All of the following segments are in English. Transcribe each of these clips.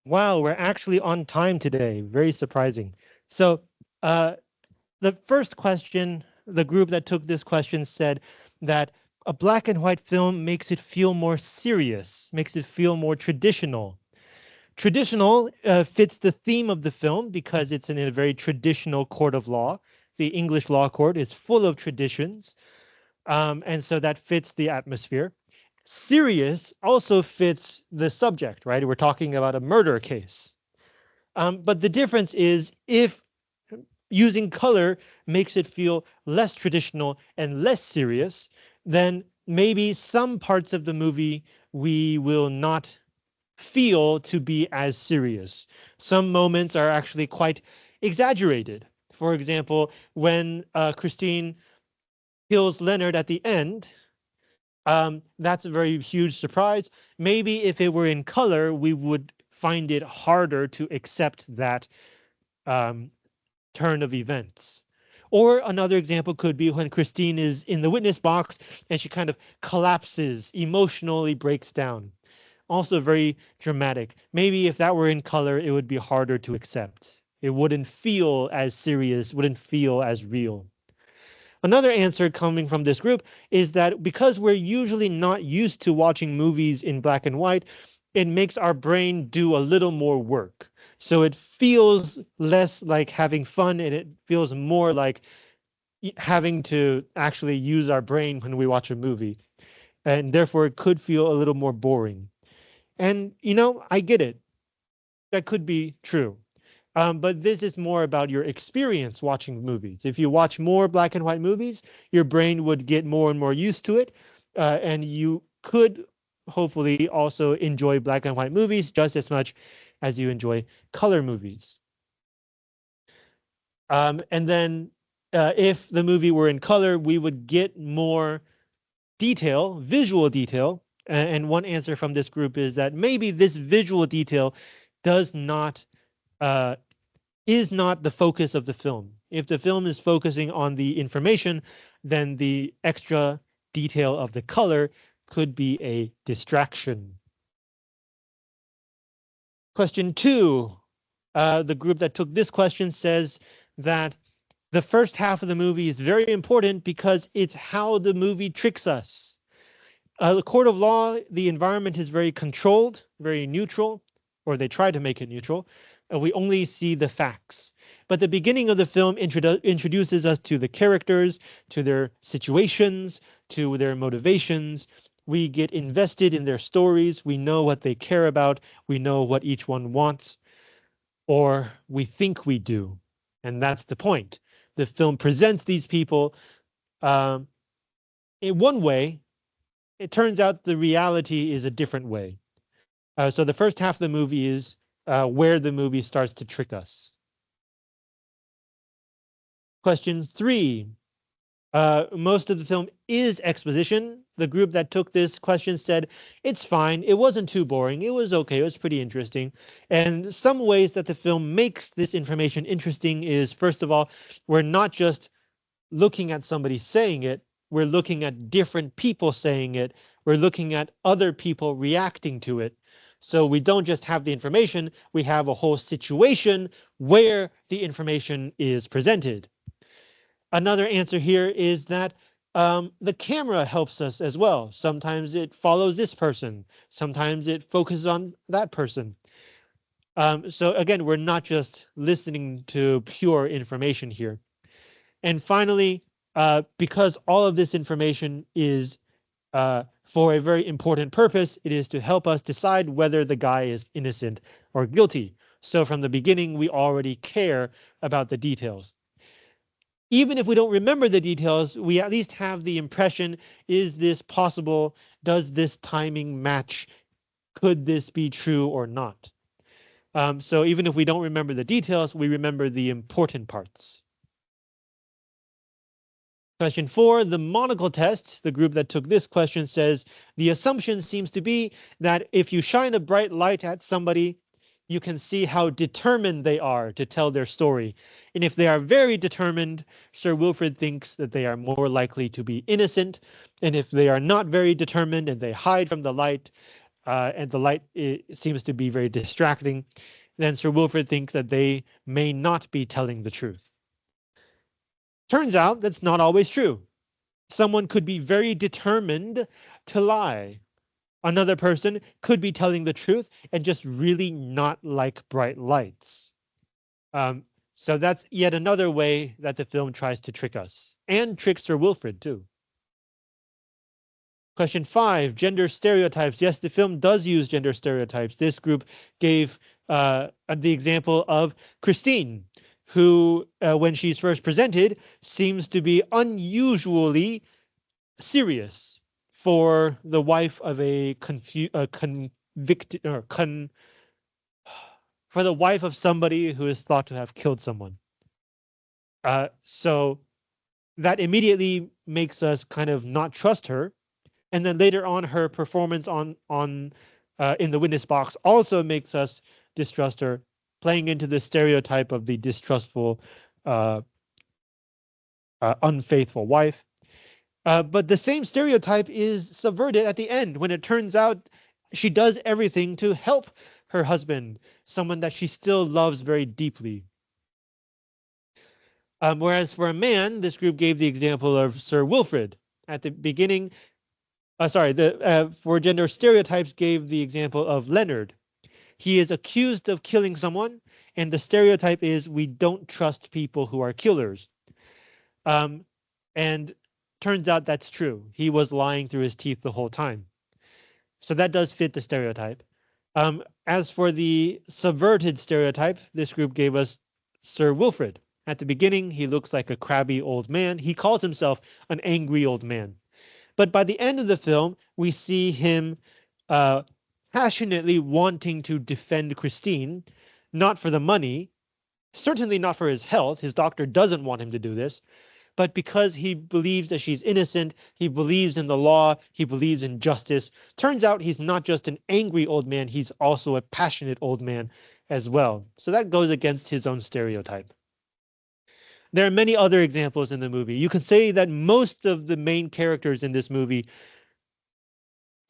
Wow, we're actually on time today. Very surprising. So, uh, the first question, the group that took this question said that a black and white film makes it feel more serious, makes it feel more traditional. Traditional fits the theme of the film because it's in a very traditional court of law. The English law court is full of traditions, and so that fits the atmosphere. Serious also fits the subject, right? We're talking about a murder case. But the difference is if using color makes it feel less traditional and less serious, then maybe some parts of the movie we will not feel to be as serious. Some moments are actually quite exaggerated. For example, when Christine kills Leonard at the end, that's a very huge surprise. Maybe if it were in color, we would find it harder to accept that um, turn of events. Or another example could be when Christine is in the witness box and she kind of collapses, emotionally breaks down. Also very dramatic. Maybe if that were in color, it would be harder to accept. It wouldn't feel as serious, wouldn't feel as real. Another answer coming from this group is that because we're usually not used to watching movies in black and white, it makes our brain do a little more work. So it feels less like having fun and it feels more like having to actually use our brain when we watch a movie. And therefore, it could feel a little more boring. And, I get it. That could be true. But this is more about your experience watching movies. If you watch more black and white movies, your brain would get more and more used to it, and you could hopefully also enjoy black and white movies just as much as you enjoy color movies. And then if the movie were in color, we would get more detail, visual detail. And one answer from this group is that maybe this visual detail does not uh, is not the focus of the film. If the film is focusing on the information, then the extra detail of the color could be a distraction. Question 2. The group that took this question says that the first half of the movie is very important because it's how the movie tricks us. The court of law, the environment is very controlled, very neutral, or they try to make it neutral. We only see the facts. But the beginning of the film introduces us to the characters, to their situations, to their motivations. We get invested in their stories. We know what they care about. We know what each one wants, or we think we do. And that's the point. The film presents these people um, in one way. It turns out the reality is a different way. So the first half of the movie is where the movie starts to trick us. Question 3. Most of the film is exposition. The group that took this question said, it's fine. It wasn't too boring. It was okay. It was pretty interesting. And some ways that the film makes this information interesting is, first of all, we're not just looking at somebody saying it. We're looking at different people saying it. We're looking at other people reacting to it. So we don't just have the information, we have a whole situation where the information is presented. Another answer here is that the camera helps us as well. Sometimes it follows this person. Sometimes it focuses on that person. So again, we're not just listening to pure information here. And finally, because all of this information is for a very important purpose, it is to help us decide whether the guy is innocent or guilty. So from the beginning, we already care about the details. Even if we don't remember the details, we at least have the impression, is this possible? Does this timing match? Could this be true or not? So even if we don't remember the details, we remember the important parts. Question 4, the monocle test, the group that took this question says, the assumption seems to be that if you shine a bright light at somebody, you can see how determined they are to tell their story. And if they are very determined, Sir Wilfrid thinks that they are more likely to be innocent. And if they are not very determined and they hide from the light, and the light seems to be very distracting, then Sir Wilfrid thinks that they may not be telling the truth. Turns out that's not always true. Someone could be very determined to lie. Another person could be telling the truth and just really not like bright lights. Um, so that's yet another way that the film tries to trick us, and tricks Sir Wilfrid too. Question 5, gender stereotypes. Yes, the film does use gender stereotypes. This group gave the example of Christine, who, when she's first presented, seems to be unusually serious for the wife of a convicted or for the wife of somebody who is thought to have killed someone. So that immediately makes us kind of not trust her. And then later on, her performance on in the witness box also makes us distrust her, playing into the stereotype of the distrustful, uh, unfaithful wife. But the same stereotype is subverted at the end when it turns out she does everything to help her husband, someone that she still loves very deeply. Whereas for a man, this group gave the example of Sir Wilfrid. At the beginning, for gender stereotypes gave the example of Leonard. He is accused of killing someone, and the stereotype is we don't trust people who are killers. And turns out that's true. He was lying through his teeth the whole time. So that does fit the stereotype. As for the subverted stereotype, this group gave us Sir Wilfrid. At the beginning, he looks like a crabby old man. He calls himself an angry old man. But by the end of the film, we see him passionately wanting to defend Christine, not for the money, certainly not for his health. His doctor doesn't want him to do this, but because he believes that she's innocent, he believes in the law, he believes in justice. Turns out he's not just an angry old man, he's also a passionate old man as well. So that goes against his own stereotype. There are many other examples in the movie. You can say that most of the main characters in this movie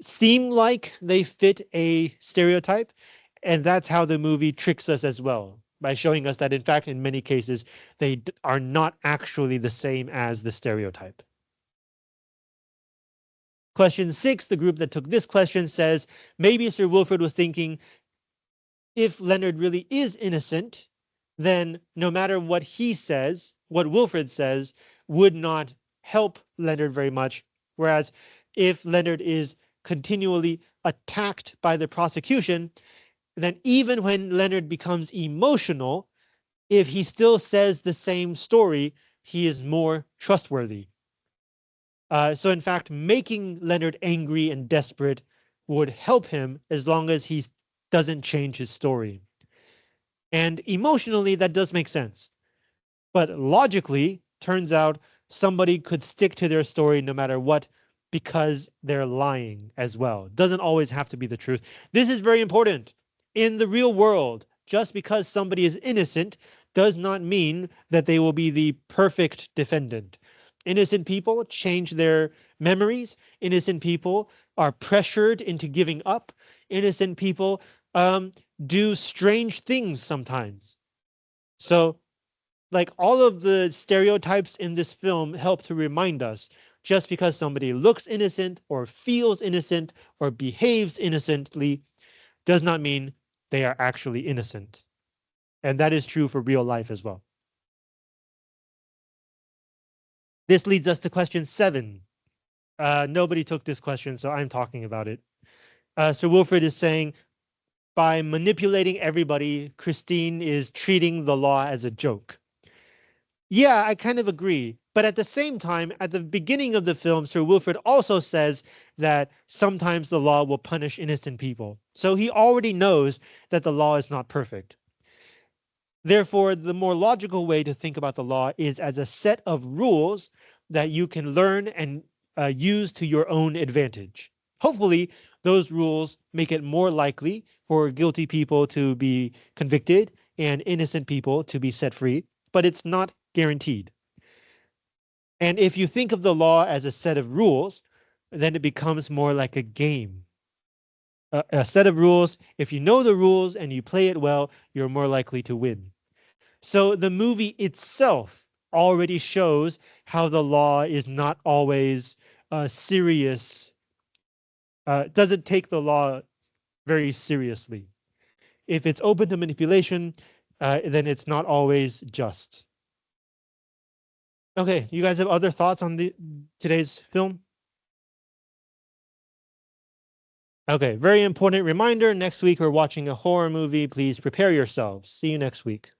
seem like they fit a stereotype, and that's how the movie tricks us as well, by showing us that in fact in many cases they are not actually the same as the stereotype. Question 6, the group that took this question says maybe Sir Wilfrid was thinking if Leonard really is innocent, then no matter what he says, what Wilfrid says would not help Leonard very much, whereas if Leonard is continually attacked by the prosecution, then even when Leonard becomes emotional, if he still says the same story, he is more trustworthy. So in fact, making Leonard angry and desperate would help him as long as he doesn't change his story. And emotionally, that does make sense. But logically, turns out somebody could stick to their story no matter what because they're lying as well. Doesn't always have to be the truth. This is very important. In the real world, just because somebody is innocent does not mean that they will be the perfect defendant. Innocent people change their memories. Innocent people are pressured into giving up. Innocent people do strange things sometimes. So, like all of the stereotypes in this film help to remind us just because somebody looks innocent or feels innocent or behaves innocently does not mean they are actually innocent. And that is true for real life as well. This leads us to question 7. Nobody took this question, so I'm talking about it. Sir Wilfrid is saying, by manipulating everybody, Christine is treating the law as a joke. Yeah, I kind of agree. But at the same time, at the beginning of the film, Sir Wilfrid also says that sometimes the law will punish innocent people. So he already knows that the law is not perfect. Therefore, the more logical way to think about the law is as a set of rules that you can learn and use to your own advantage. Hopefully, those rules make it more likely for guilty people to be convicted and innocent people to be set free, but it's not guaranteed. And if you think of the law as a set of rules, then it becomes more like a game. a set of rules. If you know the rules and you play it well, you're more likely to win. So the movie itself already shows how the law is not always serious, doesn't take the law very seriously. If it's open to manipulation, then it's not always just. Okay, you guys have other thoughts on the today's film? Okay, very important reminder. Next week we're watching a horror movie. Please prepare yourselves. See you next week.